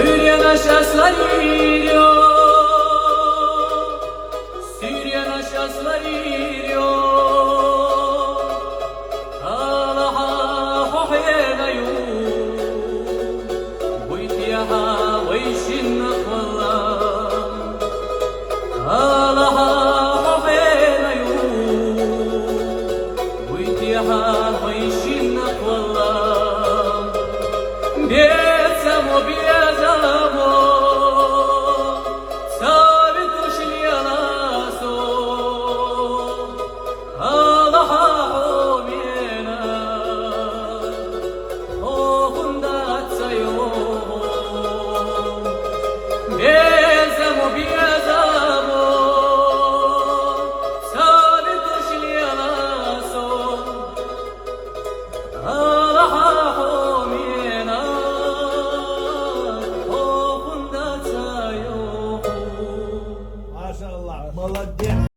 Syrien nasza slaririo, Syrien nasza slaririo, Allaha hohena yu, Buitiaha weishin akwalla, Allaha hohena yu, Buitiaha weishin akwalla. Biezamo, biezamo, sabe tushli alaso, Allaha homiena, ohunda tsayo. Biezamo, biezamo, sabe tushli alaso, Allaha homiena. ما شاء الله، молодец.